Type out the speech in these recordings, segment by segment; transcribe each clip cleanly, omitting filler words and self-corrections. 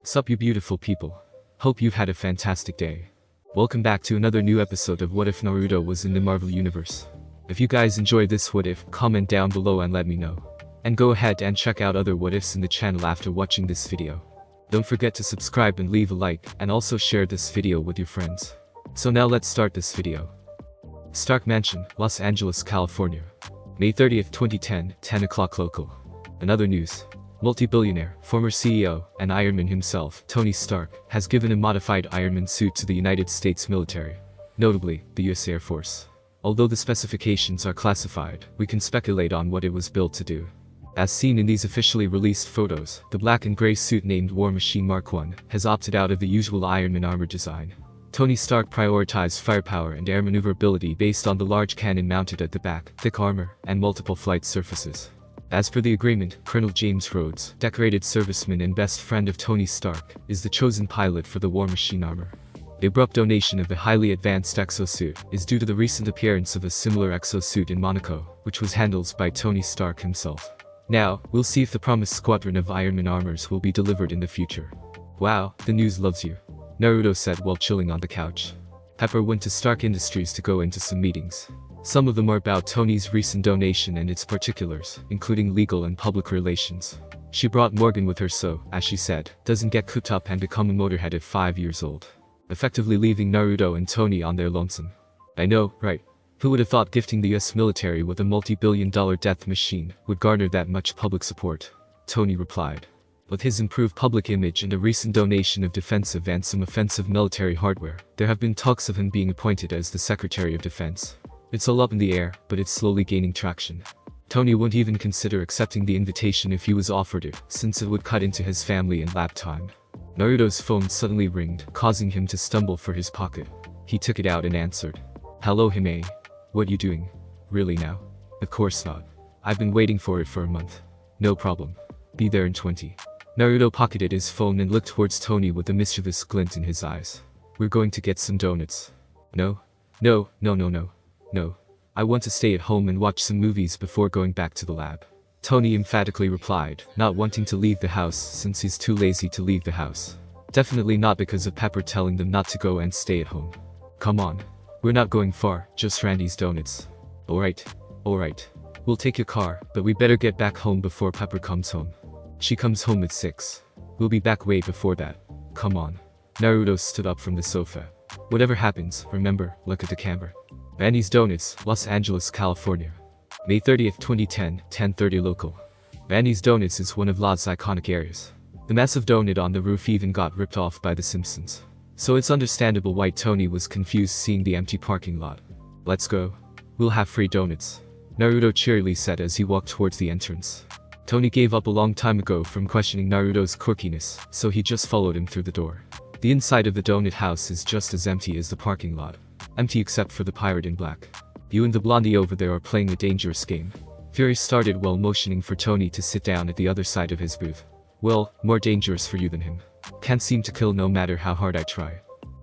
Sup you beautiful people. Hope you've had a fantastic day. Welcome back to another new episode of What If Naruto Was in the Marvel Universe. If you guys enjoyed this what if, comment down below and let me know. And go ahead and check out other what ifs in the channel after watching this video. Don't forget to subscribe and leave a like, and also share this video with your friends. So now let's start this video. Stark Mansion, Los Angeles, California. May 30th, 2010, 10 o'clock local. Another news. Multi-billionaire, former CEO, and Iron Man himself, Tony Stark, has given a modified Iron Man suit to the United States military. Notably, the US Air Force. Although the specifications are classified, we can speculate on what it was built to do. As seen in these officially released photos, the black and gray suit named War Machine Mark I has opted out of the usual Iron Man armor design. Tony Stark prioritized firepower and air maneuverability based on the large cannon mounted at the back, thick armor, and multiple flight surfaces. As per the agreement, Colonel James Rhodes, decorated serviceman and best friend of Tony Stark, is the chosen pilot for the War Machine armor. The abrupt donation of the highly advanced exosuit is due to the recent appearance of a similar exosuit in Monaco, which was handled by Tony Stark himself. Now, we'll see if the promised squadron of Iron Man armors will be delivered in the future. Wow, the news loves you. Naruto said while chilling on the couch. Pepper went to Stark Industries to go into some meetings. Some of them are about Tony's recent donation and its particulars, including legal and public relations. She brought Morgan with her so, as she said, doesn't get cooped up and become a motorhead at 5 years old. Effectively leaving Naruto and Tony on their lonesome. I know, right? Who would have thought gifting the US military with a multi-billion-dollar death machine would garner that much public support? Tony replied. With his improved public image and a recent donation of defensive and some offensive military hardware, there have been talks of him being appointed as the Secretary of Defense. It's all up in the air, but it's slowly gaining traction. Tony wouldn't even consider accepting the invitation if he was offered it, since it would cut into his family and lap time. Naruto's phone suddenly ringed, causing him to stumble for his pocket. He took it out and answered. Hello Hime. What you doing? Really now? Of course not. I've been waiting for it for a month. No problem. Be there in 20. Naruto pocketed his phone and looked towards Tony with a mischievous glint in his eyes. We're going to get some donuts. No. No. I want to stay at home and watch some movies before going back to the lab. Tony emphatically replied, not wanting to leave the house since he's too lazy to leave the house. Definitely not because of Pepper telling them not to go and stay at home. Come on. We're not going far, just Randy's donuts. Alright. We'll take your car, but we better get back home before Pepper comes home. She comes home at 6. We'll be back way before that. Come on. Naruto stood up from the sofa. Whatever happens, remember, look at the camera. Randy's Donuts, Los Angeles, California. May 30th, 2010, 10:30 local. Randy's Donuts is one of LA's iconic areas. The massive donut on the roof even got ripped off by The Simpsons. So it's understandable why Tony was confused seeing the empty parking lot. Let's go. We'll have free donuts. Naruto cheerily said as he walked towards the entrance. Tony gave up a long time ago from questioning Naruto's quirkiness, so he just followed him through the door. The inside of the donut house is just as empty as the parking lot. Empty except for the pirate in black. You and the blondie over there are playing a dangerous game. Fury started while motioning for Tony to sit down at the other side of his booth. Well, more dangerous for you than him. Can't seem to kill no matter how hard I try.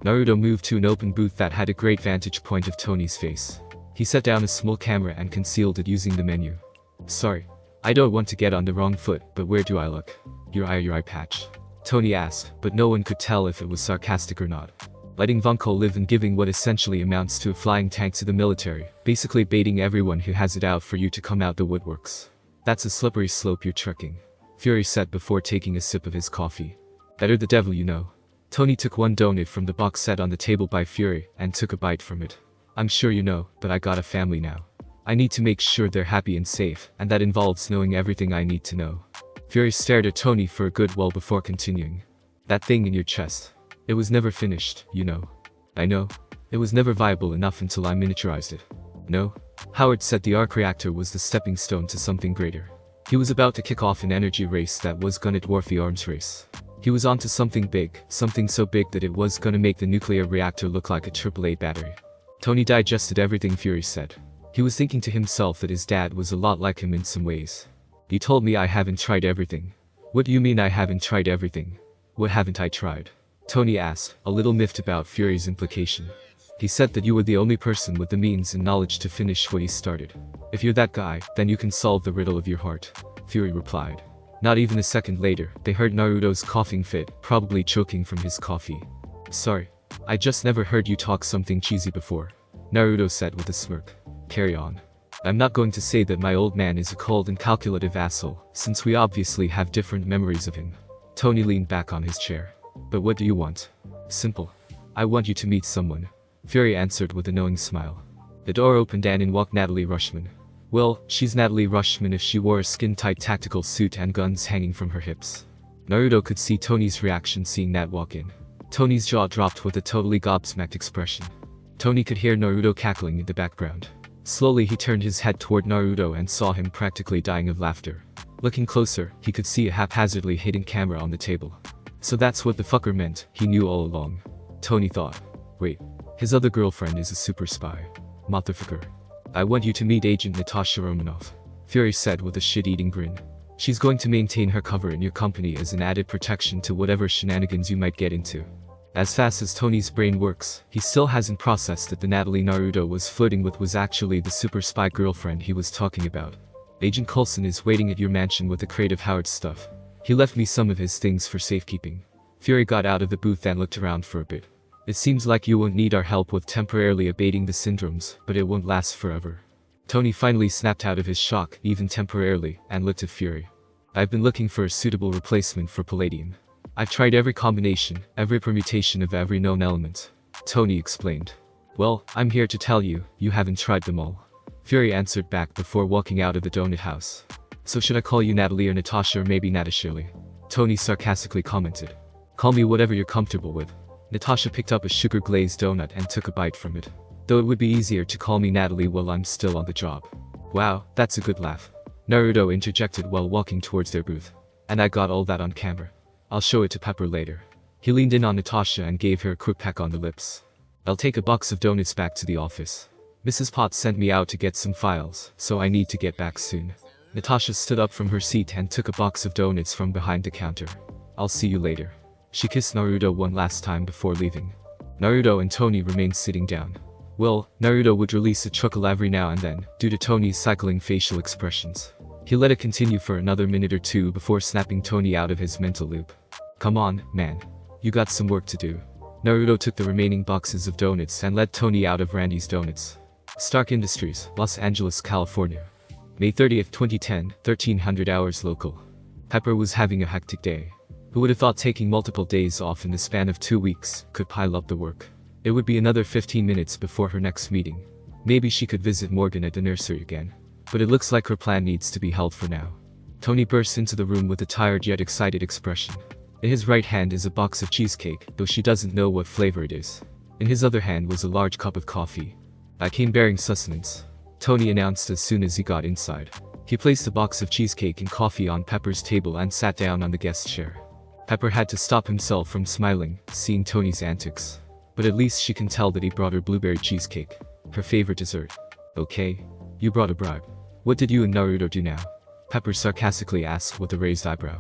Naruto moved to an open booth that had a great vantage point of Tony's face. He set down a small camera and concealed it using the menu. Sorry. I don't want to get on the wrong foot, but where do I look? Your eye patch. Tony asked, but no one could tell if it was sarcastic or not. Letting Vanko live and giving what essentially amounts to a flying tank to the military, basically baiting everyone who has it out for you to come out the woodworks. That's a slippery slope you're trekking. Fury said before taking a sip of his coffee. Better the devil you know. Tony took one donut from the box set on the table by Fury and took a bite from it. I'm sure you know, but I got a family now. I need to make sure they're happy and safe, and that involves knowing everything I need to know. Fury stared at Tony for a good while before continuing. That thing in your chest. It was never finished, you know. I know. It was never viable enough until I miniaturized it. No? Howard said the arc reactor was the stepping stone to something greater. He was about to kick off an energy race that was gonna dwarf the arms race. He was onto something big, something so big that it was gonna make the nuclear reactor look like a AAA battery. Tony digested everything Fury said. He was thinking to himself that his dad was a lot like him in some ways. You told me I haven't tried everything. What do you mean I haven't tried everything? What haven't I tried? Tony asked, a little miffed about Fury's implication. He said that you were the only person with the means and knowledge to finish what he started. If you're that guy, then you can solve the riddle of your heart. Fury replied. Not even a second later, they heard Naruto's coughing fit, probably choking from his coffee. Sorry. I just never heard you talk something cheesy before, Naruto said with a smirk. Carry on. I'm not going to say that my old man is a cold and calculative asshole, since we obviously have different memories of him. Tony leaned back on his chair. But what do you want? Simple. I want you to meet someone, Fury answered with a knowing smile. The door opened and in walked Natalie Rushman. Well, she's Natalie Rushman if she wore a skin-tight tactical suit and guns hanging from her hips. Naruto could see Tony's reaction seeing Nat walk in. Tony's jaw dropped with a totally gobsmacked expression. Tony could hear Naruto cackling in the background. Slowly he turned his head toward Naruto and saw him practically dying of laughter. Looking closer, he could see a haphazardly hidden camera on the table. So that's what the fucker meant, he knew all along. Tony thought. Wait. His other girlfriend is a super spy. Motherfucker. I want you to meet Agent Natasha Romanoff, Fury said with a shit-eating grin. She's going to maintain her cover in your company as an added protection to whatever shenanigans you might get into. As fast as Tony's brain works, he still hasn't processed that the Natalie Naruto was flirting with was actually the super spy girlfriend he was talking about. Agent Coulson is waiting at your mansion with a crate of Howard's stuff. He left me some of his things for safekeeping. Fury got out of the booth and looked around for a bit. It seems like you won't need our help with temporarily abating the syndromes, but it won't last forever. Tony finally snapped out of his shock, even temporarily, and looked at Fury. I've been looking for a suitable replacement for Palladium. I've tried every combination, every permutation of every known element, Tony explained. Well, I'm here to tell you, you haven't tried them all, Fury answered back before walking out of the donut house. So should I call you Natalie or Natasha or maybe Natashirley? Tony sarcastically commented. Call me whatever you're comfortable with. Natasha picked up a sugar-glazed donut and took a bite from it. Though it would be easier to call me Natalie while I'm still on the job. Wow, that's a good laugh, Naruto interjected while walking towards their booth. And I got all that on camera. I'll show it to Pepper later. He leaned in on Natasha and gave her a quick peck on the lips. I'll take a box of donuts back to the office. Mrs. Potts sent me out to get some files, so I need to get back soon. Natasha stood up from her seat and took a box of donuts from behind the counter. I'll see you later. She kissed Naruto one last time before leaving. Naruto and Tony remained sitting down. Well, Naruto would release a chuckle every now and then, due to Tony's cycling facial expressions. He let it continue for another minute or two before snapping Tony out of his mental loop. Come on, man. You got some work to do. Naruto took the remaining boxes of donuts and led Tony out of Randy's Donuts. Stark Industries, Los Angeles, California. May 30th, 2010, 1300 hours local. Pepper was having a hectic day. Who would have thought taking multiple days off in the span of 2 weeks could pile up the work? It would be another 15 minutes before her next meeting. Maybe she could visit Morgan at the nursery again. But it looks like her plan needs to be held for now. Tony burst into the room with a tired yet excited expression. In his right hand is a box of cheesecake, though she doesn't know what flavor it is. In his other hand was a large cup of coffee. I came bearing sustenance, Tony announced as soon as he got inside. He placed a box of cheesecake and coffee on Pepper's table and sat down on the guest chair. Pepper had to stop himself from smiling, seeing Tony's antics. But at least she can tell that he brought her blueberry cheesecake, her favorite dessert. Okay. You brought a bribe. What did you and Naruto do now? Pepper sarcastically asked with a raised eyebrow.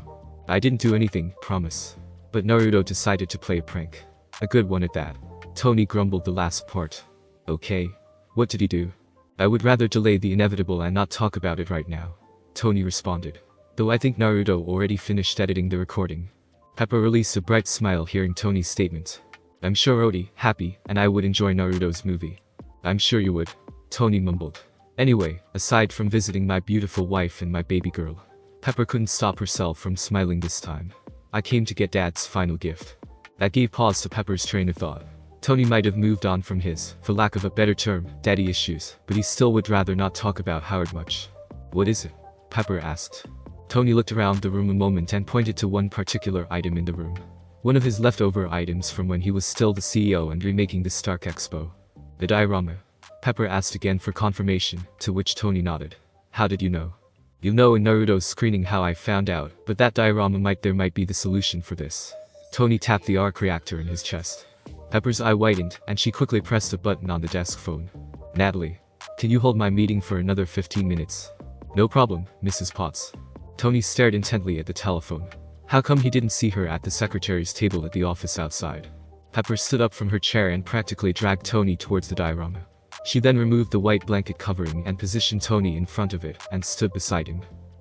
I didn't do anything, promise. But Naruto decided to play a prank. A good one at that. Tony grumbled the last part. Okay. What did he do? I would rather delay the inevitable and not talk about it right now, Tony responded. Though I think Naruto already finished editing the recording. Pepper released a bright smile hearing Tony's statement. I'm sure Odi, happy, and I would enjoy Naruto's movie. I'm sure you would, Tony mumbled. Anyway, aside from visiting my beautiful wife and my baby girl. Pepper couldn't stop herself from smiling this time. I came to get Dad's final gift. That gave pause to Pepper's train of thought. Tony might have moved on from his, for lack of a better term, daddy issues, but he still would rather not talk about Howard much. What is it? Pepper asked. Tony looked around the room a moment and pointed to one particular item in the room. One of his leftover items from when he was still the CEO and remaking the Stark Expo. The diorama. Pepper asked again for confirmation, to which Tony nodded. How did you know? You know in Naruto's screening how I found out, but that diorama might be the solution for this. Tony tapped the arc reactor in his chest. Pepper's eye widened, and she quickly pressed a button on the desk phone. Natalie. Can you hold my meeting for another 15 minutes? No problem, Mrs. Potts. Tony stared intently at the telephone. How come he didn't see her at the secretary's table at the office outside? Pepper stood up from her chair and practically dragged Tony towards the diorama. She then removed the white blanket covering and positioned Tony in front of it and stood beside him.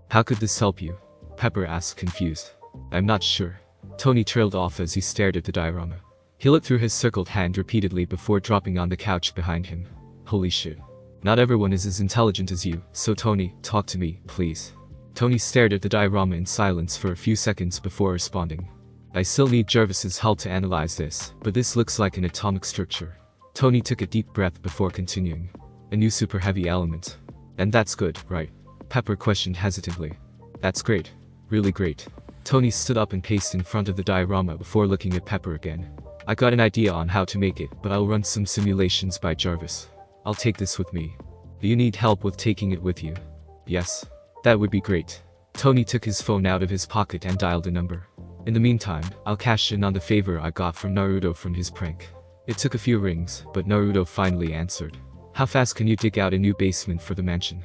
How could this help you? Pepper asked confused. I'm not sure. Tony trailed off as he stared at the diorama. He looked through his circled hand repeatedly before dropping on the couch behind him. Holy shit. Not everyone is as intelligent as you, so Tony, talk to me, please. Tony stared at the diorama in silence for a few seconds before responding. I still need Jarvis's help to analyze this, but this looks like an atomic structure. Tony took a deep breath before continuing. A new super heavy element. And that's good, right? Pepper questioned hesitantly. That's great. Really great. Tony stood up and paced in front of the diorama before looking at Pepper again. I got an idea on how to make it, but I'll run some simulations by Jarvis. I'll take this with me. Do you need help with taking it with you? Yes. That would be great. Tony took his phone out of his pocket and dialed a number. In the meantime, I'll cash in on the favor I got from Naruto from his prank. It took a few rings, but Naruto finally answered. How fast can you dig out a new basement for the mansion?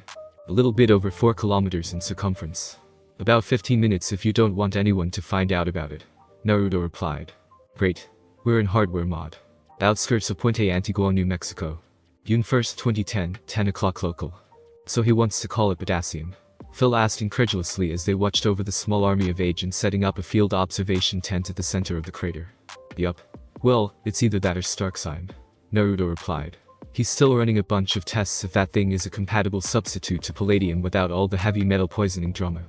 A little bit over 4 kilometers in circumference. About 15 minutes if you don't want anyone to find out about it. Naruto replied. Great. We're in hardware mod. Outskirts of Puente Antiguo, New Mexico. June 1st, 2010, 10 o'clock local. So he wants to call it potassium. Phil asked incredulously as they watched over the small army of agents setting up a field observation tent at the center of the crater. Yup. Well, it's either that or Starksheim. Naruto replied. He's still running a bunch of tests if that thing is a compatible substitute to palladium without all the heavy metal poisoning drama.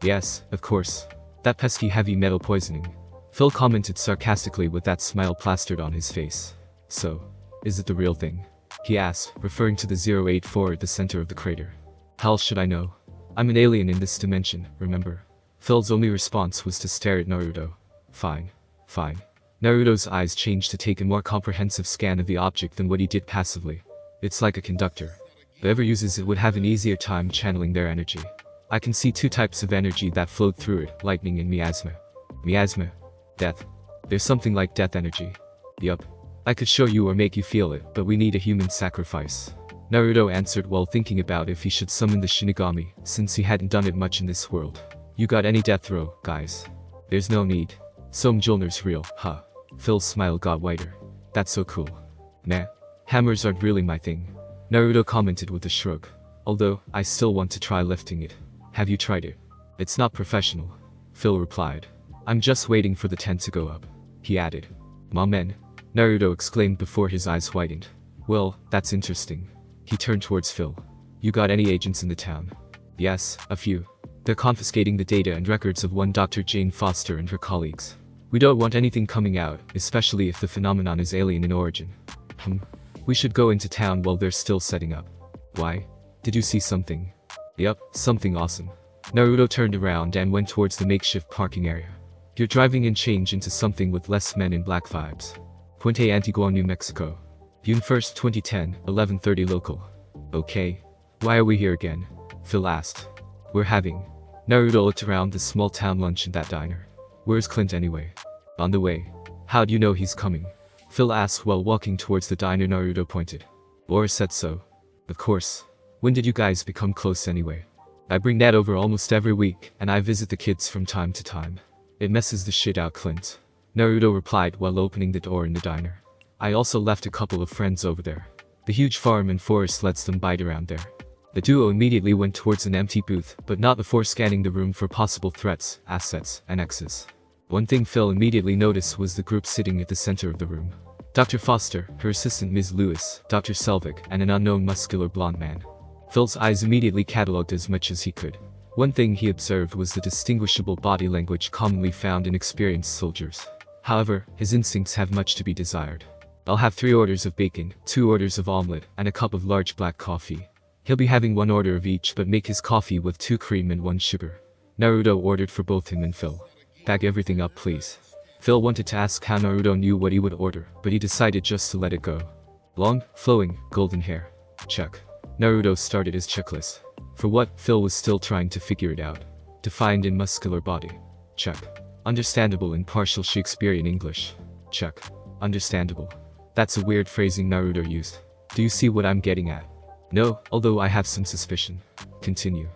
Yes, of course. That pesky heavy metal poisoning. Phil commented sarcastically with that smile plastered on his face. So, is it the real thing? He asked, referring to the 084 at the center of the crater. How should I know? I'm an alien in this dimension, remember? Phil's only response was to stare at Naruto. Fine. Fine. Naruto's eyes changed to take a more comprehensive scan of the object than what he did passively. It's like a conductor. Whoever uses it would have an easier time channeling their energy. I can see 2 types of energy that flowed through it, lightning and miasma. Miasma. Death. There's something like death energy. Yup. I could show you or make you feel it, but we need a human sacrifice. Naruto answered while thinking about if he should summon the Shinigami, since he hadn't done it much in this world. You got any death row, guys? There's no need. So Mjolnir's real, huh? Phil's smile got wider. That's so cool. Nah. Hammers aren't really my thing. Naruto commented with a shrug. Although, I still want to try lifting it. Have you tried it? It's not professional. Phil replied. I'm just waiting for the tent to go up. He added. Mamen. Naruto exclaimed before his eyes widened. Well, that's interesting. He turned towards Phil. You got any agents in the town? Yes, a few. They're confiscating the data and records of one Dr. Jane Foster and her colleagues. We don't want anything coming out, especially if the phenomenon is alien in origin. We should go into town while they're still setting up. Why? Did you see something? Yup, something awesome. Naruto turned around and went towards the makeshift parking area. You're driving and change into something with less men in black vibes. Puente Antiguo, New Mexico. June 1st, 2010, 11:30 local. Okay. Why are we here again? Phil asked. We're having. Naruto looked around the small town lunch in that diner. Where's Clint anyway? On the way. How'd you know he's coming? Phil asked while walking towards the diner. Naruto pointed. Laura said so. Of course. When did you guys become close anyway? I bring Nat over almost every week, and I visit the kids from time to time. It messes the shit out, Clint. Naruto replied while opening the door in the diner. I also left a couple of friends over there. The huge farm and forest lets them bite around there. The duo immediately went towards an empty booth, but not before scanning the room for possible threats, assets, and X's. One thing Phil immediately noticed was the group sitting at the center of the room. Dr. Foster, her assistant Ms. Lewis, Dr. Selvig, and an unknown muscular blonde man. Phil's eyes immediately cataloged as much as he could. One thing he observed was the distinguishable body language commonly found in experienced soldiers. However, his instincts have much to be desired. I'll have 3 orders of bacon, 2 orders of omelette, and a cup of large black coffee. He'll be having 1 order of each but make his coffee with 2 cream and 1 sugar. Naruto ordered for both him and Phil. Bag everything up please. Phil wanted to ask how Naruto knew what he would order, but he decided just to let it go. Long, flowing, golden hair. Check. Naruto started his checklist. For what, Phil was still trying to figure it out. Defined in muscular body. Check. Understandable in partial Shakespearean English. Check. Understandable. That's a weird phrasing Naruto used. Do you see what I'm getting at? No, although I have some suspicion. Continue.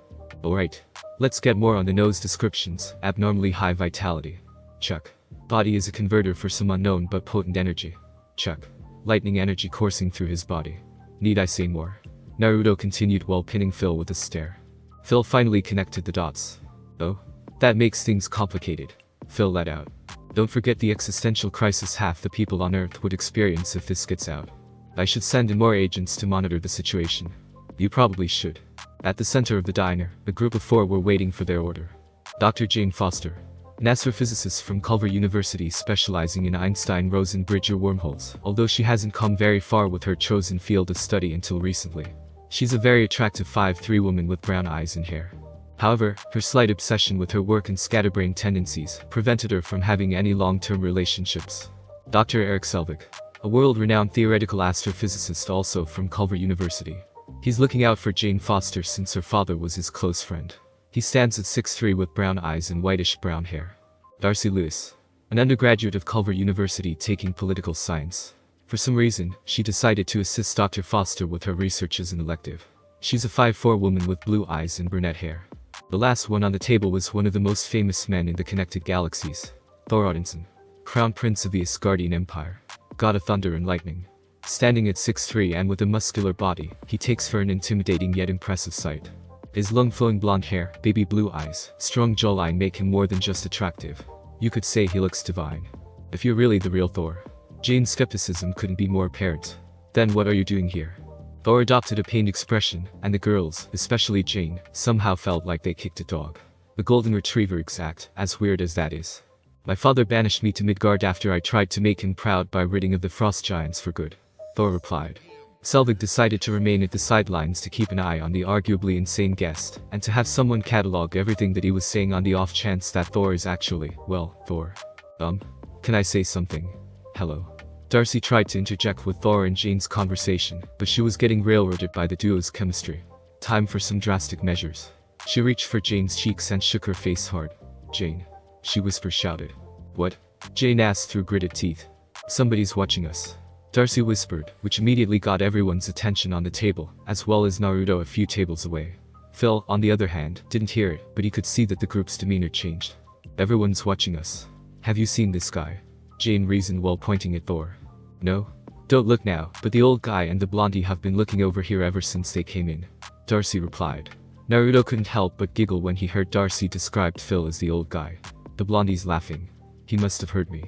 Alright. Let's get more on the nose descriptions. Abnormally high vitality. Check. Body is a converter for some unknown but potent energy. Check. Lightning energy coursing through his body. Need I say more? Naruto continued while pinning Phil with a stare. Phil finally connected the dots. Oh? That makes things complicated. Phil let out. Don't forget the existential crisis half the people on Earth would experience if this gets out. I should send in more agents to monitor the situation. You probably should. At the center of the diner, a group of 4 were waiting for their order. Dr. Jane Foster, an astrophysicist from Culver University specializing in Einstein-Rosen-Bridger wormholes, although she hasn't come very far with her chosen field of study until recently. She's a very attractive 5'3" woman with brown eyes and hair. However, her slight obsession with her work and scatterbrain tendencies prevented her from having any long-term relationships. Dr. Eric Selvig, a world-renowned theoretical astrophysicist also from Culver University. He's looking out for Jane Foster since her father was his close friend. He stands at 6'3" with brown eyes and whitish-brown hair. Darcy Lewis, an undergraduate of Culver University taking political science. For some reason, she decided to assist Dr. Foster with her research as an elective. She's a 5'4" woman with blue eyes and brunette hair. The last one on the table was one of the most famous men in the connected galaxies, Thor Odinson, Crown Prince of the Asgardian Empire, god of thunder and lightning. Standing at 6'3" and with a muscular body, he takes for an intimidating yet impressive sight. His long-flowing blonde hair, baby blue eyes, strong jawline make him more than just attractive. You could say he looks divine. If you're really the real Thor. Jane's skepticism couldn't be more apparent. Then what are you doing here? Thor adopted a pained expression, and the girls, especially Jane, somehow felt like they kicked a dog. The golden retriever exact, as weird as that is. My father banished me to Midgard after I tried to make him proud by ridding of the frost giants for good. Thor replied. Selvig decided to remain at the sidelines to keep an eye on the arguably insane guest, and to have someone catalog everything that he was saying on the off chance that Thor is actually, well, Thor. Can I say something? Hello. Darcy tried to interject with Thor and Jane's conversation, but she was getting railroaded by the duo's chemistry. Time for some drastic measures. She reached for Jane's cheeks and shook her face hard. Jane. She shouted. What? Jane asked through gritted teeth. Somebody's watching us. Darcy whispered, which immediately got everyone's attention on the table, as well as Naruto a few tables away. Phil, on the other hand, didn't hear it, but he could see that the group's demeanor changed. Everyone's watching us. Have you seen this guy? Jane reasoned while pointing at Thor. No? Don't look now, but the old guy and the blondie have been looking over here ever since they came in. Darcy replied. Naruto couldn't help but giggle when he heard Darcy describe Phil as the old guy. The blondie's laughing. He must have heard me.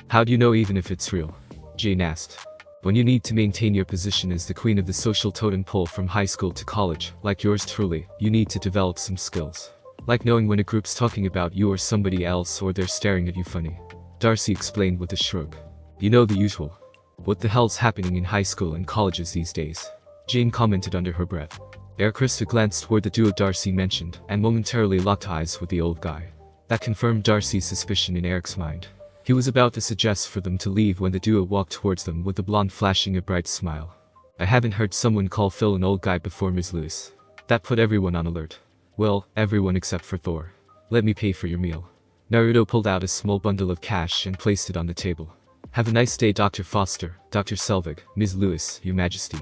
How do you know even if it's real? Jane asked. When you need to maintain your position as the queen of the social totem pole from high school to college, like yours truly, you need to develop some skills. Like knowing when a group's talking about you or somebody else or they're staring at you funny. Darcy explained with a shrug. You know the usual. What the hell's happening in high school and colleges these days? Jane commented under her breath. Krista glanced toward the duo Darcy mentioned, and momentarily locked eyes with the old guy. That confirmed Darcy's suspicion in Eric's mind. He was about to suggest for them to leave when the duo walked towards them with the blonde flashing a bright smile. I haven't heard someone call Phil an old guy before, Ms. Lewis. That put everyone on alert. Well, everyone except for Thor. Let me pay for your meal. Naruto pulled out a small bundle of cash and placed it on the table. Have a nice day, Dr. Foster, Dr. Selvig, Ms. Lewis, Your Majesty.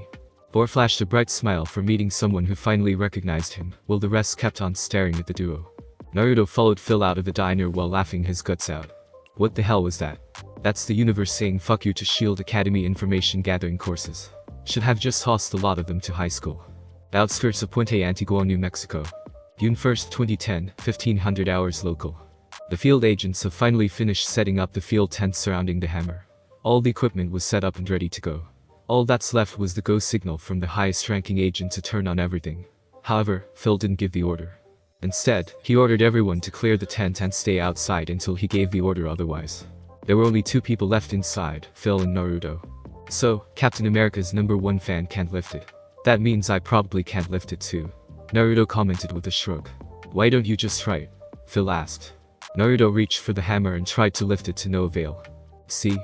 Thor flashed a bright smile for meeting someone who finally recognized him, while the rest kept on staring at the duo. Naruto followed Phil out of the diner while laughing his guts out. What the hell was that? That's the universe saying fuck you to SHIELD Academy information gathering courses. Should have just tossed a lot of them to high school. Outskirts of Puente Antiguo, New Mexico. June 1st, 2010, 1500 hours local. The field agents have finally finished setting up the field tent surrounding the hammer. All the equipment was set up and ready to go. All that's left was the go signal from the highest-ranking agent to turn on everything. However, Phil didn't give the order. Instead, he ordered everyone to clear the tent and stay outside until he gave the order otherwise. There were only 2 people left inside, Phil and Naruto. So, Captain America's #1 fan can't lift it. That means I probably can't lift it too. Naruto commented with a shrug. Why don't you just try it? Phil asked. Naruto reached for the hammer and tried to lift it to no avail. See?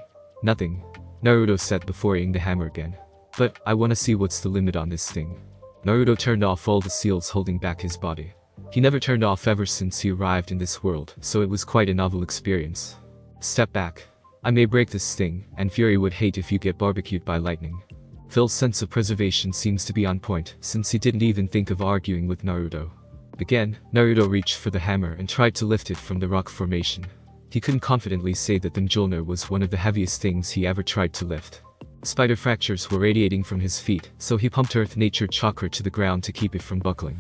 Nothing. Naruto said before aiming the hammer again. But, I wanna see what's the limit on this thing. Naruto turned off all the seals holding back his body. He never turned off ever since he arrived in this world, so it was quite a novel experience. Step back. I may break this thing, and Fury would hate if you get barbecued by lightning. Phil's sense of preservation seems to be on point, since he didn't even think of arguing with Naruto. Again, Naruto reached for the hammer and tried to lift it from the rock formation. He couldn't confidently say that the Mjolnir was one of the heaviest things he ever tried to lift. Spider fractures were radiating from his feet, so he pumped Earth Nature Chakra to the ground to keep it from buckling.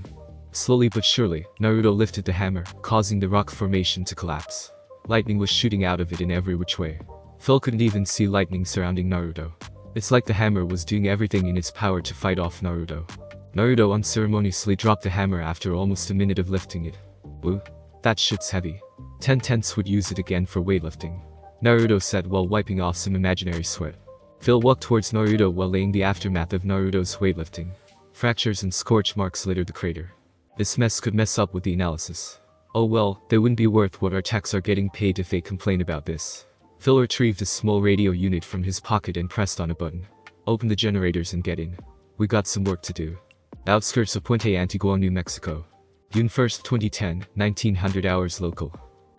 Slowly but surely, Naruto lifted the hammer, causing the rock formation to collapse. Lightning was shooting out of it in every which way. Phil couldn't even see lightning surrounding Naruto. It's like the hammer was doing everything in its power to fight off Naruto. Naruto unceremoniously dropped the hammer after almost a minute of lifting it. Woo, that shit's heavy. 10/10 would use it again for weightlifting, Naruto said while wiping off some imaginary sweat. Phil walked towards Naruto while laying the aftermath of Naruto's weightlifting. Fractures and scorch marks littered the crater. This mess could mess up with the analysis. Oh well, they wouldn't be worth what our techs are getting paid if they complain about this. Phil retrieved a small radio unit from his pocket and pressed on a button. Open the generators and get in. We got some work to do. Outskirts of Puente Antiguo, New Mexico. June 1st, 2010, 1900 hours local.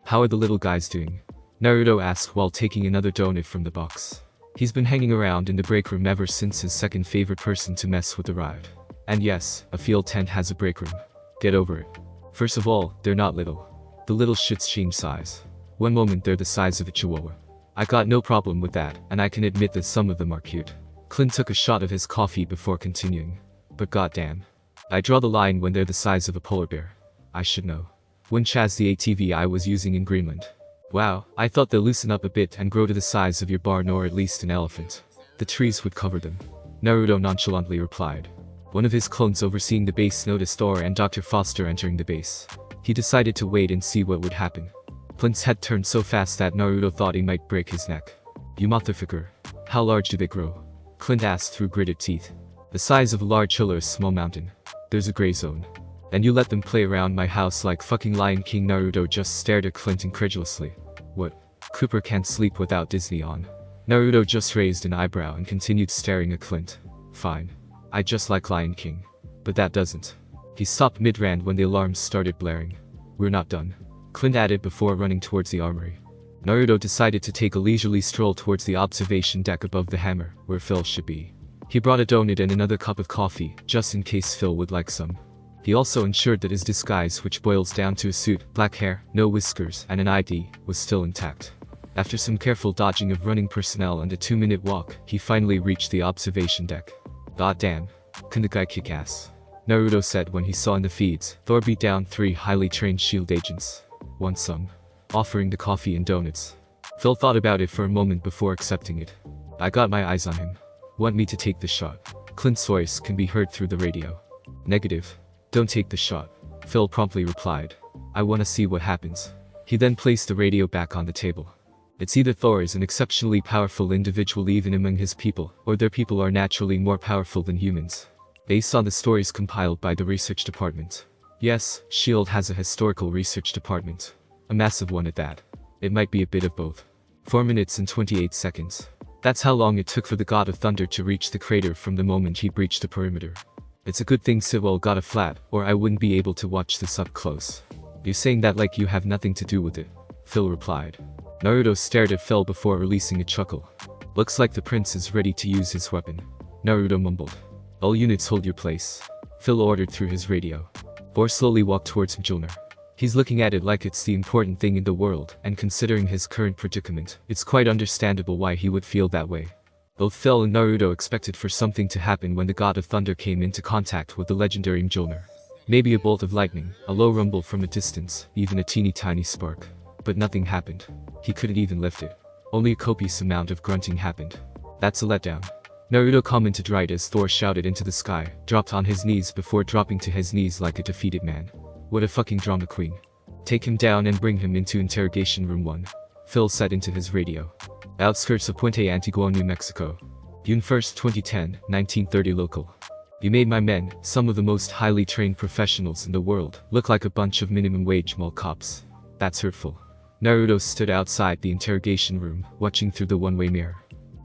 How are the little guys doing? Naruto asked while taking another donut from the box. He's been hanging around in the break room ever since his second favorite person to mess with arrived. And yes, a field tent has a break room. Get over it. First of all, they're not little. The little shits change size. One moment they're the size of a chihuahua. I got no problem with that, and I can admit that some of them are cute. Clint took a shot of his coffee before continuing. But goddamn. I draw the line when they're the size of a polar bear. I should know. When Chaz the ATV I was using in Greenland. Wow, I thought they'll loosen up a bit and grow to the size of your barn or at least an elephant. The trees would cover them. Naruto nonchalantly replied. One of his clones overseeing the base noticed Thor and Dr. Foster entering the base. He decided to wait and see what would happen. Clint's head turned so fast that Naruto thought he might break his neck. You motherfucker. How large do they grow? Clint asked through gritted teeth. The size of a large hill or a small mountain. There's a gray zone. And you let them play around my house like fucking Lion King. Naruto just stared at Clint incredulously. What? Cooper can't sleep without Disney on. Naruto just raised an eyebrow and continued staring at Clint. Fine. I just like Lion King. But that doesn't. He stopped mid-rant when the alarms started blaring. We're not done, Clint added before running towards the armory. Naruto decided to take a leisurely stroll towards the observation deck above the hammer, where Phil should be. He brought a donut and another cup of coffee, just in case Phil would like some. He also ensured that his disguise, which boils down to a suit, black hair, no whiskers, and an ID, was still intact. After some careful dodging of running personnel and a 2-minute walk, he finally reached the observation deck. God damn. Can the guy kick ass? Naruto said when he saw in the feeds, Thor beat down 3 highly trained SHIELD agents. Want some? Offering the coffee and donuts. Phil thought about it for a moment before accepting it. I got my eyes on him. Want me to take the shot? Clint's voice can be heard through the radio. Negative. Don't take the shot. Phil promptly replied. I wanna see what happens. He then placed the radio back on the table. It's either Thor is an exceptionally powerful individual even among his people, or their people are naturally more powerful than humans. Based on the stories compiled by the research department. Yes, SHIELD has a historical research department. A massive one at that. It might be a bit of both. 4 minutes and 28 seconds. That's how long it took for the God of Thunder to reach the crater from the moment he breached the perimeter. It's a good thing Sewell got a flat, or I wouldn't be able to watch this up close. You're saying that like you have nothing to do with it, Phil replied. Naruto stared at Phil before releasing a chuckle. Looks like the prince is ready to use his weapon. Naruto mumbled. All units hold your place, Phil ordered through his radio. Bor slowly walked towards Mjolnir. He's looking at it like it's the important thing in the world, and considering his current predicament, it's quite understandable why he would feel that way. Both Phil and Naruto expected for something to happen when the God of Thunder came into contact with the legendary Mjolnir. Maybe a bolt of lightning, a low rumble from a distance, even a teeny tiny spark. But nothing happened. He couldn't even lift it. Only a copious amount of grunting happened. That's a letdown. Naruto commented right as Thor shouted into the sky, dropped on his knees before dropping to his knees like a defeated man. What a fucking drama queen. Take him down and bring him into interrogation room 1. Phil said into his radio. Outskirts of Puente Antiguo, New Mexico. June 1st, 2010, 1930 local. You made my men, some of the most highly trained professionals in the world, look like a bunch of minimum wage mall cops. That's hurtful. Naruto stood outside the interrogation room, watching through the one-way mirror.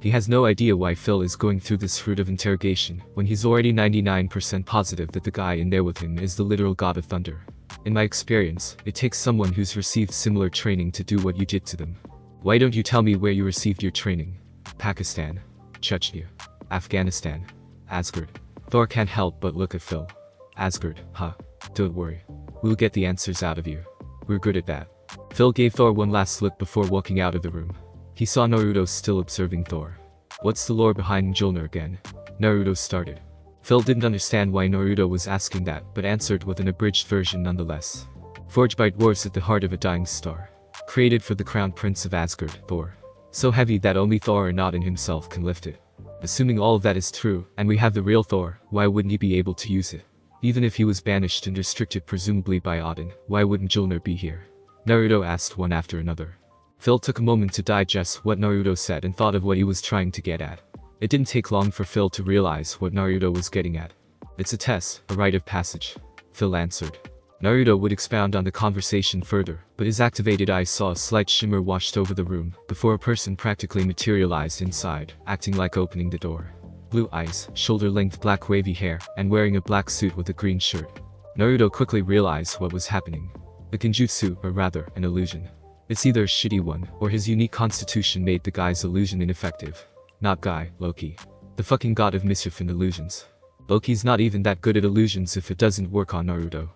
He has no idea why Phil is going through this route of interrogation, when he's already 99% positive that the guy in there with him is the literal God of Thunder. In my experience, it takes someone who's received similar training to do what you did to them. Why don't you tell me where you received your training? Pakistan. Chechnya. Afghanistan. Asgard. Thor can't help but look at Phil. Asgard, huh? Don't worry. We'll get the answers out of you. We're good at that. Phil gave Thor one last look before walking out of the room. He saw Naruto still observing Thor. What's the lore behind Mjolnir again? Naruto started. Phil didn't understand why Naruto was asking that, but answered with an abridged version nonetheless. Forged by dwarves at the heart of a dying star. Created for the crown prince of Asgard, Thor. So heavy that only Thor and Odin himself can lift it. Assuming all of that is true, and we have the real Thor, why wouldn't he be able to use it? Even if he was banished and restricted presumably by Odin, why wouldn't Mjolnir be here? Naruto asked one after another. Phil took a moment to digest what Naruto said and thought of what he was trying to get at. It didn't take long for Phil to realize what Naruto was getting at. It's a test, a rite of passage. Phil answered. Naruto would expound on the conversation further, but his activated eyes saw a slight shimmer washed over the room, before a person practically materialized inside, acting like opening the door. Blue eyes, shoulder-length black wavy hair, and wearing a black suit with a green shirt. Naruto quickly realized what was happening. A genjutsu, or rather, an illusion. It's either a shitty one, or his unique constitution made the guy's illusion ineffective. Not Guy, Loki. The fucking god of mischief and illusions. Loki's not even that good at illusions if it doesn't work on Naruto.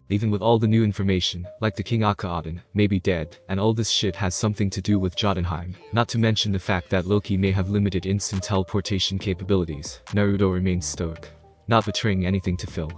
Even with all the new information, like the King Aka Odin, may be dead, and all this shit has something to do with Jotunheim, not to mention the fact that Loki may have limited instant teleportation capabilities, Naruto remained stoic. Not betraying anything to Phil.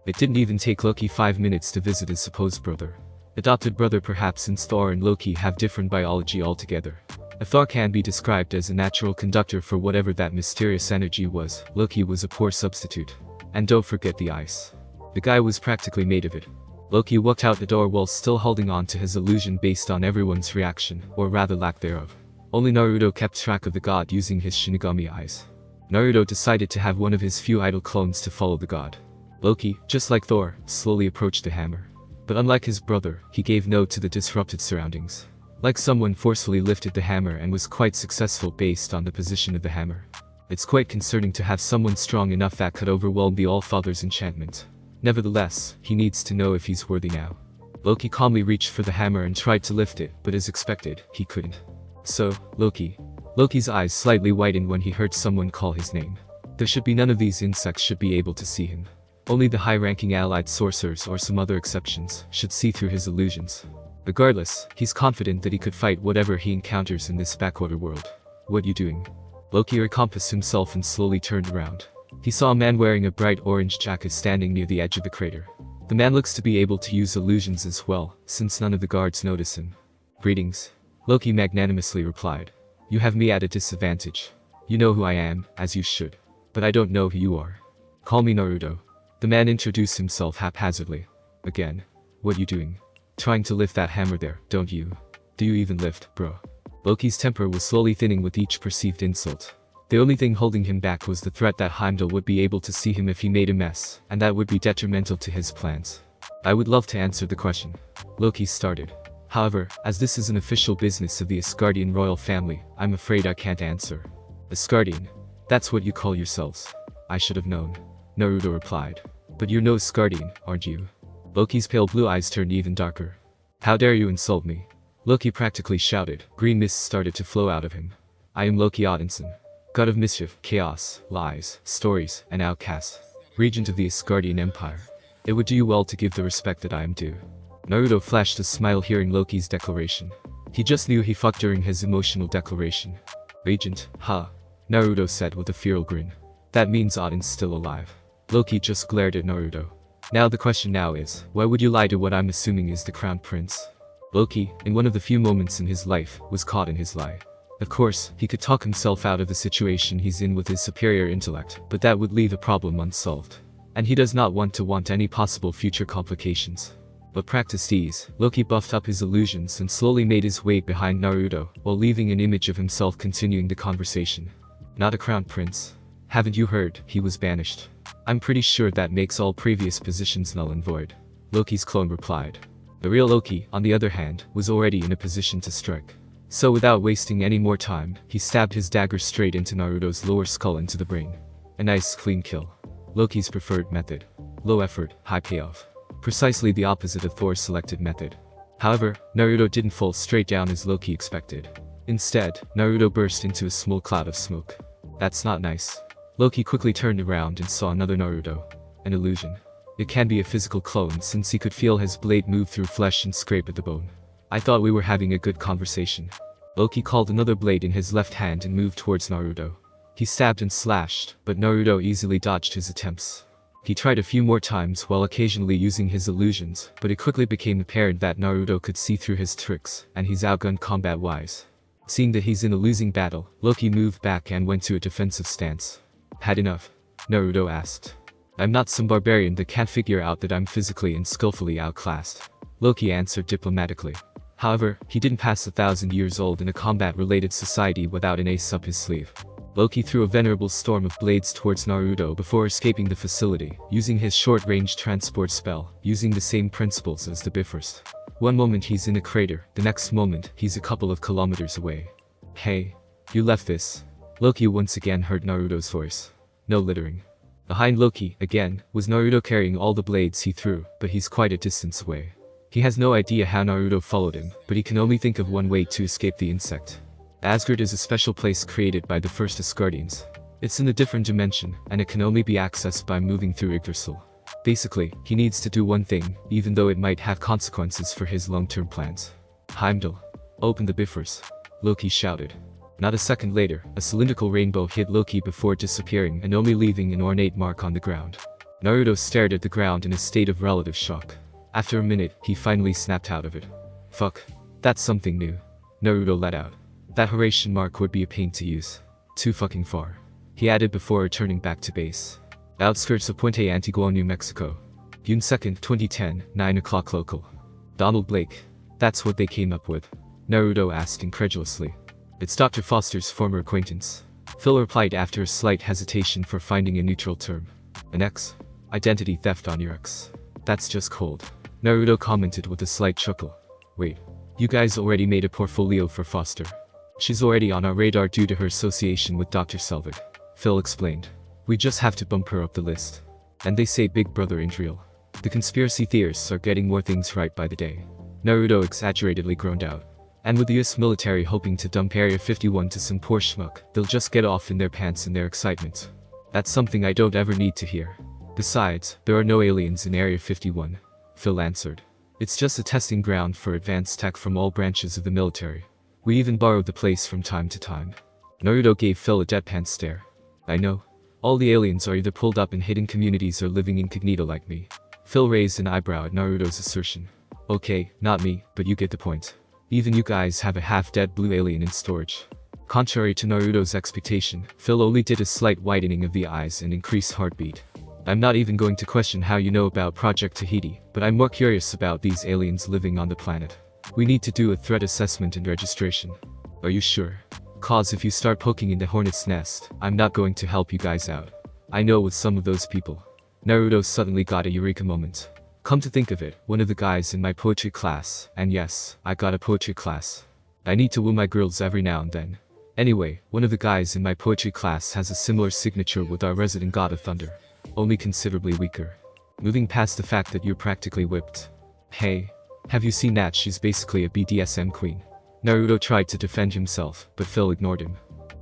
It didn't even take Loki 5 minutes to visit his supposed brother. Adopted brother perhaps, since Thor and Loki have different biology altogether. If Thor can be described as a natural conductor for whatever that mysterious energy was, Loki was a poor substitute. And don't forget the ice. The guy was practically made of it. Loki walked out the door while still holding on to his illusion based on everyone's reaction, or rather lack thereof. Only Naruto kept track of the god using his Shinigami eyes. Naruto decided to have one of his few idol clones to follow the god. Loki, just like Thor, slowly approached the hammer. But unlike his brother, he gave note to the disrupted surroundings. Like someone forcefully lifted the hammer and was quite successful based on the position of the hammer. It's quite concerning to have someone strong enough that could overwhelm the All-Father's enchantment. Nevertheless, he needs to know if he's worthy now. Loki calmly reached for the hammer and tried to lift it, but as expected, he couldn't. So, Loki. Loki's eyes slightly widened when he heard someone call his name. There should be none of these insects should be able to see him. Only the high-ranking allied sorcerers or some other exceptions should see through his illusions. Regardless, he's confident that he could fight whatever he encounters in this backwater world. What you doing? Loki encompassed himself and slowly turned around. He saw a man wearing a bright orange jacket standing near the edge of the crater. The man looks to be able to use illusions as well, since none of the guards notice him. Greetings. Loki magnanimously replied. You have me at a disadvantage. You know who I am, as you should. But I don't know who you are. Call me Naruto. The man introduced himself haphazardly. Again. What you doing? Trying to lift that hammer there, don't you? Do you even lift, bro? Loki's temper was slowly thinning with each perceived insult. The only thing holding him back was the threat that Heimdall would be able to see him if he made a mess, and that would be detrimental to his plans. I would love to answer the question. Loki started. However, as this is an official business of the Asgardian royal family, I'm afraid I can't answer. Asgardian? That's what you call yourselves. I should have known. Naruto replied. But you're no Asgardian, aren't you? Loki's pale blue eyes turned even darker. How dare you insult me? Loki practically shouted. Green mist started to flow out of him. I am Loki Odinson. God of mischief, chaos, lies, stories, and outcasts. Regent of the Asgardian Empire. It would do you well to give the respect that I am due. Naruto flashed a smile hearing Loki's declaration. He just knew he fucked during his emotional declaration. Regent, huh? Naruto said with a feral grin. That means Odin's still alive. Loki just glared at Naruto. Now the question now is, why would you lie to what I'm assuming is the crown prince? Loki, in one of the few moments in his life, was caught in his lie. Of course, he could talk himself out of the situation he's in with his superior intellect, but that would leave the problem unsolved. And he does not want any possible future complications. But practiced ease, Loki buffed up his illusions and slowly made his way behind Naruto, while leaving an image of himself continuing the conversation. Not a crown prince. Haven't you heard, he was banished. I'm pretty sure that makes all previous positions null and void. Loki's clone replied. The real Loki, on the other hand, was already in a position to strike. So without wasting any more time, he stabbed his dagger straight into Naruto's lower skull into the brain. A nice clean kill. Loki's preferred method. Low effort, high payoff. Precisely the opposite of Thor's selected method. However, Naruto didn't fall straight down as Loki expected. Instead, Naruto burst into a small cloud of smoke. That's not nice. Loki quickly turned around and saw another Naruto. An illusion. It can be a physical clone since he could feel his blade move through flesh and scrape at the bone. I thought we were having a good conversation. Loki called another blade in his left hand and moved towards Naruto. He stabbed and slashed, but Naruto easily dodged his attempts. He tried a few more times while occasionally using his illusions, but it quickly became apparent that Naruto could see through his tricks, and he's outgunned combat-wise. Seeing that he's in a losing battle, Loki moved back and went to a defensive stance. Had enough? Naruto asked. I'm not some barbarian that can't figure out that I'm physically and skillfully outclassed. Loki answered diplomatically. However, he didn't pass 1,000 years old in a combat-related society without an ace up his sleeve. Loki threw a venerable storm of blades towards Naruto before escaping the facility, using his short-range transport spell, using the same principles as the Bifrost. One moment he's in a crater, the next moment he's a couple of kilometers away. Hey, you left this. Loki once again heard Naruto's voice. No littering. Behind Loki, again, was Naruto carrying all the blades he threw, but he's quite a distance away. He has no idea how Naruto followed him, but he can only think of one way to escape the insect. Asgard is a special place created by the first Asgardians. It's in a different dimension, and it can only be accessed by moving through Yggdrasil. Basically, he needs to do one thing, even though it might have consequences for his long-term plans. Heimdall, open the Bifrost, Loki shouted. Not a second later, a cylindrical rainbow hit Loki before disappearing and only leaving an ornate mark on the ground. Naruto stared at the ground in a state of relative shock. After a minute, he finally snapped out of it. Fuck. That's something new. Naruto let out. That Horatian mark would be a pain to use. Too fucking far. He added before returning back to base. Outskirts of Puente Antiguo, New Mexico. June 2nd, 2010, 9 o'clock local. Donald Blake. That's what they came up with. Naruto asked incredulously. It's Dr. Foster's former acquaintance. Phil replied after a slight hesitation for finding a neutral term. An ex? Identity theft on your ex. That's just cold. Naruto commented with a slight chuckle. Wait. You guys already made a portfolio for Foster. She's already on our radar due to her association with Dr. Selvig. Phil explained. We just have to bump her up the list. And they say Big Brother ain't real. The conspiracy theorists are getting more things right by the day. Naruto exaggeratedly groaned out. And with the US military hoping to dump Area 51 to some poor schmuck, they'll just get off in their pants in their excitement. That's something I don't ever need to hear. Besides, there are no aliens in Area 51. Phil answered. It's just a testing ground for advanced tech from all branches of the military. We even borrowed the place from time to time. Naruto gave Phil a deadpan stare. I know. All the aliens are either pulled up in hidden communities or living incognito like me. Phil raised an eyebrow at Naruto's assertion. Okay, not me, but you get the point. Even you guys have a half-dead blue alien in storage. Contrary to Naruto's expectation, Phil only did a slight widening of the eyes and increased heartbeat. I'm not even going to question how you know about Project Tahiti, but I'm more curious about these aliens living on the planet. We need to do a threat assessment and registration. Are you sure? Cause if you start poking in the hornet's nest, I'm not going to help you guys out. I know with some of those people. Naruto suddenly got a eureka moment. Come to think of it, one of the guys in my poetry class, and yes, I got a poetry class. I need to woo my girls every now and then. Anyway, one of the guys in my poetry class has a similar signature with our resident god of thunder. Only considerably weaker. Moving past the fact that you're practically whipped. Hey. Have you seen that? She's basically a BDSM queen. Naruto tried to defend himself, but Phil ignored him.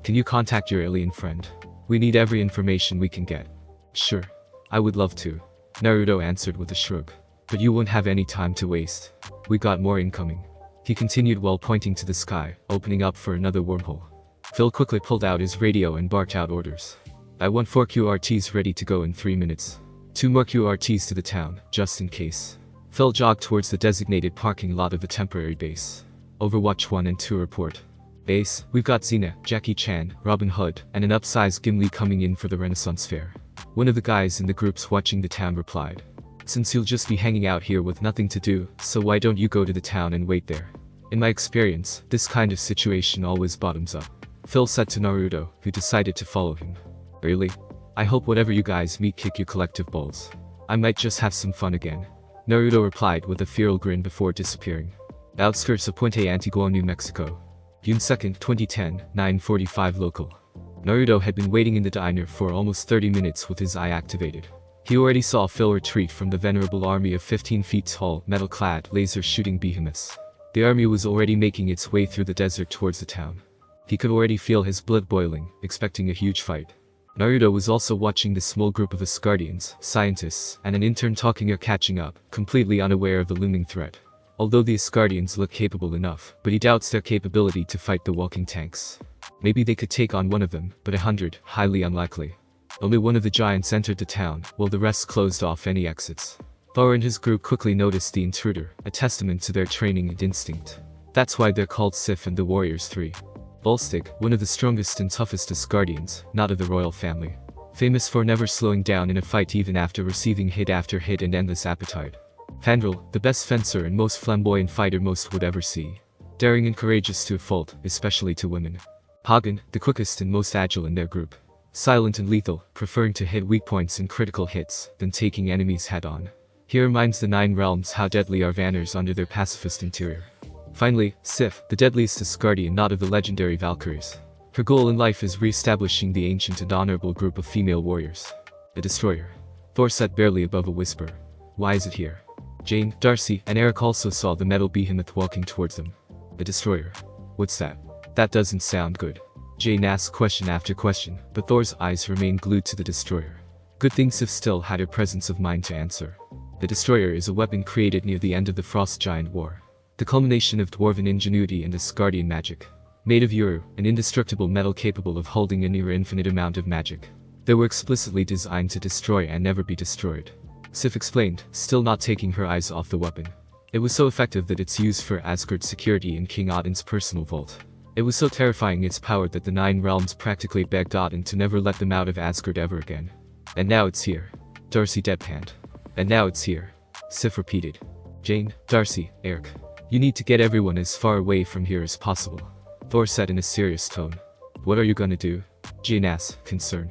Can you contact your alien friend? We need every information we can get. Sure. I would love to. Naruto answered with a shrug. But you won't have any time to waste. We got more incoming. He continued while pointing to the sky, opening up for another wormhole. Phil quickly pulled out his radio and barked out orders. I want 4 QRTs ready to go in 3 minutes. 2 more QRTs to the town, just in case. Phil jogged towards the designated parking lot of the temporary base. Overwatch 1 and 2 report. Base, we've got Xena, Jackie Chan, Robin Hood, and an upsized Gimli coming in for the Renaissance Fair. One of the guys in the groups watching the town replied. Since you'll just be hanging out here with nothing to do, so why don't you go to the town and wait there? In my experience, this kind of situation always bottoms up. Phil said to Naruto, who decided to follow him. Really? I hope whatever you guys meet kick your collective balls. I might just have some fun again. Naruto replied with a feral grin before disappearing. Outskirts of Puente Antiguo, New Mexico. June 2nd, 2010, 9:45 local. Naruto had been waiting in the diner for almost 30 minutes with his eye activated. He already saw Phil retreat from the venerable army of 15 feet tall, metal-clad, laser-shooting behemoths. The army was already making its way through the desert towards the town. He could already feel his blood boiling, expecting a huge fight. Naruto was also watching the small group of Asgardians, scientists, and an intern talking or catching up, completely unaware of the looming threat. Although the Asgardians look capable enough, but he doubts their capability to fight the walking tanks. Maybe they could take on one of them, but 100, highly unlikely. Only one of the giants entered the town, while the rest closed off any exits. Thor and his group quickly noticed the intruder, a testament to their training and instinct. That's why they're called Sif and the Warriors 3. Volstagg, one of the strongest and toughest Asgardians, not of the royal family. Famous for never slowing down in a fight even after receiving hit after hit and endless appetite. Fandral, the best fencer and most flamboyant fighter most would ever see. Daring and courageous to a fault, especially to women. Hagen, the quickest and most agile in their group. Silent and lethal, preferring to hit weak points and critical hits, than taking enemies head-on. He reminds the Nine Realms how deadly are Vanners under their pacifist interior. Finally, Sif, the deadliest Asgardian not of the legendary Valkyries. Her goal in life is re-establishing the ancient and honorable group of female warriors. The Destroyer. Thor said barely above a whisper. Why is it here? Jane, Darcy, and Eric also saw the metal behemoth walking towards them. The Destroyer. What's that? That doesn't sound good. Jane asked question after question, but Thor's eyes remained glued to the Destroyer. Good thing Sif still had her presence of mind to answer. The Destroyer is a weapon created near the end of the Frost Giant War. The culmination of dwarven ingenuity and Asgardian magic. Made of Uru, an indestructible metal capable of holding a near infinite amount of magic. They were explicitly designed to destroy and never be destroyed. Sif explained, still not taking her eyes off the weapon. It was so effective that it's used for Asgard security in King Odin's personal vault. It was so terrifying its power that the Nine Realms practically begged Odin to never let them out of Asgard ever again. And now it's here. Darcy deadpanned. And now it's here. Sif repeated. Jane, Darcy, Eric. You need to get everyone as far away from here as possible. Thor said in a serious tone. What are you gonna do? Jane asked, concerned.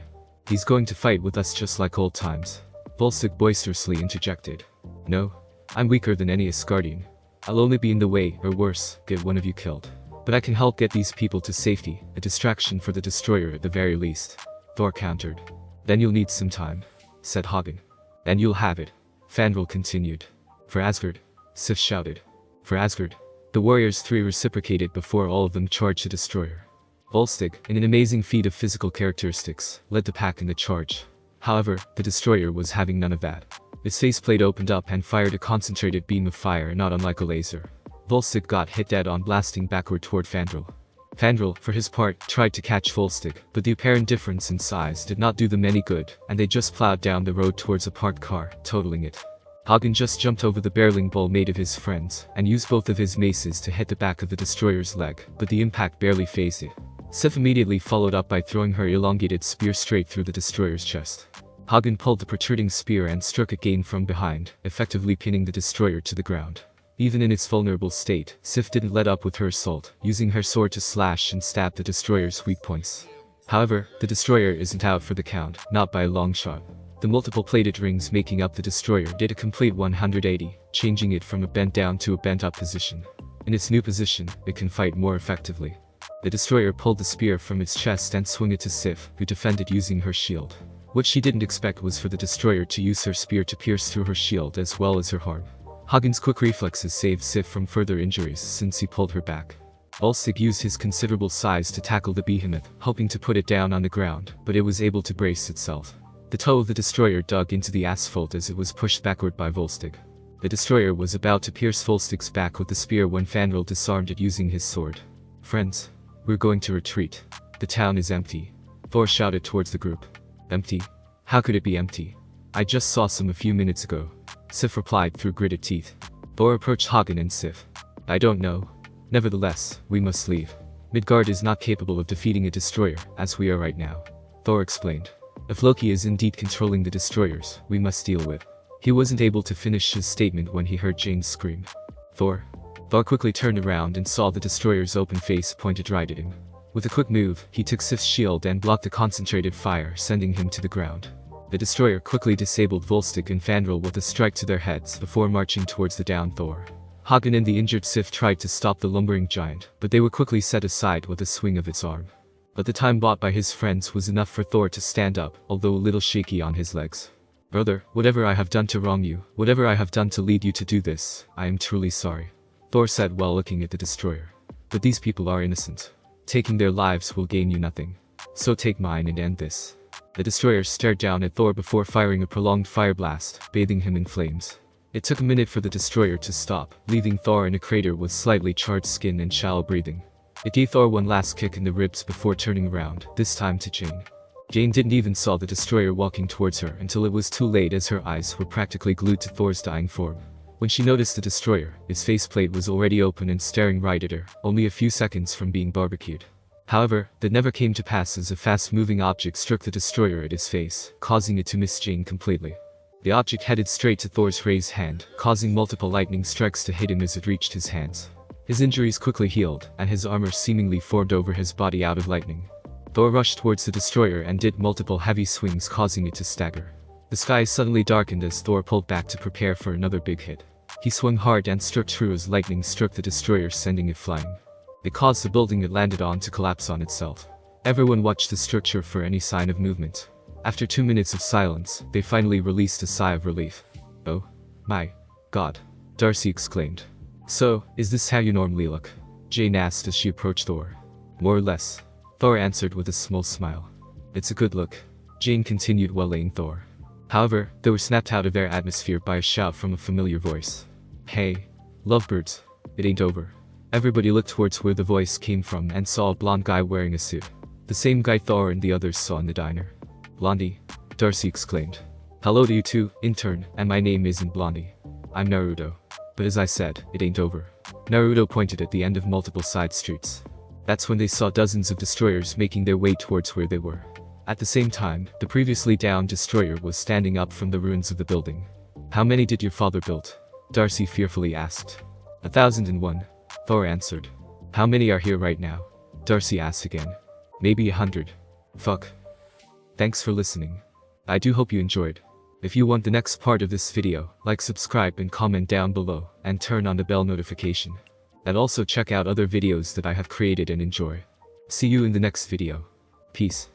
He's going to fight with us just like old times. Volstagg boisterously interjected. No. I'm weaker than any Asgardian. I'll only be in the way, or worse, get one of you killed. But I can help get these people to safety, a distraction for the Destroyer at the very least. Thor countered. Then you'll need some time, said Hagen. And you'll have it. Fandral continued. For Asgard, Sif shouted. For Asgard. The Warriors 3 reciprocated before all of them charged the Destroyer. Volstagg, in an amazing feat of physical characteristics, led the pack in the charge. However, the Destroyer was having none of that. Its faceplate opened up and fired a concentrated beam of fire not unlike a laser. Volstagg got hit dead on, blasting backward toward Fandral. Fandral, for his part, tried to catch Volstagg, but the apparent difference in size did not do them any good, and they just plowed down the road towards a parked car, totaling it. Hagen just jumped over the barreling bull made of his friends, and used both of his maces to hit the back of the Destroyer's leg, but the impact barely phased it. Sif immediately followed up by throwing her elongated spear straight through the Destroyer's chest. Hagen pulled the protruding spear and struck again from behind, effectively pinning the Destroyer to the ground. Even in its vulnerable state, Sif didn't let up with her assault, using her sword to slash and stab the Destroyer's weak points. However, the Destroyer isn't out for the count, not by a long shot. The multiple plated rings making up the Destroyer did a complete 180, changing it from a bent down to a bent up position. In its new position, it can fight more effectively. The Destroyer pulled the spear from its chest and swung it to Sif, who defended using her shield. What she didn't expect was for the Destroyer to use her spear to pierce through her shield as well as her harm. Hagen's quick reflexes saved Sif from further injuries since he pulled her back. Volstagg used his considerable size to tackle the behemoth, hoping to put it down on the ground, but it was able to brace itself. The toe of the Destroyer dug into the asphalt as it was pushed backward by Volstagg. The Destroyer was about to pierce Volstagg's back with the spear when Fandral disarmed it using his sword. Friends, we're going to retreat. The town is empty. Thor shouted towards the group. Empty? How could it be empty? I just saw some a few minutes ago. Sif replied through gritted teeth. Thor approached Hagen and Sif. I don't know. Nevertheless, we must leave. Midgard is not capable of defeating a Destroyer, as we are right now. Thor explained. If Loki is indeed controlling the Destroyers, we must deal with. He wasn't able to finish his statement when he heard Jane scream. Thor. Thor quickly turned around and saw the Destroyer's open face pointed right at him. With a quick move, he took Sif's shield and blocked the concentrated fire, sending him to the ground. The Destroyer quickly disabled Volstagg and Fandral with a strike to their heads before marching towards the downed Thor. Hagen and the injured Sif tried to stop the lumbering giant, but they were quickly set aside with a swing of its arm. But the time bought by his friends was enough for Thor to stand up, although a little shaky on his legs. Brother, whatever I have done to wrong you, whatever I have done to lead you to do this, I am truly sorry. Thor said while looking at the Destroyer. But these people are innocent. Taking their lives will gain you nothing. So take mine and end this. The Destroyer stared down at Thor before firing a prolonged fire blast, bathing him in flames. It took a minute for the Destroyer to stop, leaving Thor in a crater with slightly charred skin and shallow breathing. It gave Thor one last kick in the ribs before turning around, this time to Jane. Jane didn't even saw the destroyer walking towards her until it was too late, as her eyes were practically glued to Thor's dying form. When she noticed the destroyer, its faceplate was already open and staring right at her, only a few seconds from being barbecued. However, that never came to pass, as a fast-moving object struck the destroyer at his face, causing it to miss Jane completely. The object headed straight to Thor's raised hand, causing multiple lightning strikes to hit him as it reached his hands. His injuries quickly healed, and his armor seemingly formed over his body out of lightning. Thor rushed towards the destroyer and did multiple heavy swings, causing it to stagger. The sky suddenly darkened as Thor pulled back to prepare for another big hit. He swung hard and struck true as lightning struck the destroyer, sending it flying. It caused the building it landed on to collapse on itself. Everyone watched the structure for any sign of movement. After 2 minutes of silence, they finally released a sigh of relief. "Oh my God," Darcy exclaimed. "So, is this how you normally look?" Jane asked as she approached Thor. "More or less," Thor answered with a small smile. "It's a good look," Jane continued while laying Thor. However, they were snapped out of their atmosphere by a shout from a familiar voice. "Hey, lovebirds, it ain't over." Everybody looked towards where the voice came from and saw a blonde guy wearing a suit. The same guy Thor and the others saw in the diner. "Blondie," Darcy exclaimed. "Hello to you too, intern, and my name isn't Blondie. I'm Naruto. But as I said, it ain't over." Naruto pointed at the end of multiple side streets. That's when they saw dozens of destroyers making their way towards where they were. At the same time, the previously downed destroyer was standing up from the ruins of the building. "How many did your father build?" Darcy fearfully asked. 1,001, Thor answered. "How many are here right now?" Darcy asked again. "Maybe 100. Fuck." Thanks for listening. I do hope you enjoyed. If you want the next part of this video, like, subscribe and comment down below, and turn on the bell notification. And also check out other videos that I have created and enjoy. See you in the next video. Peace.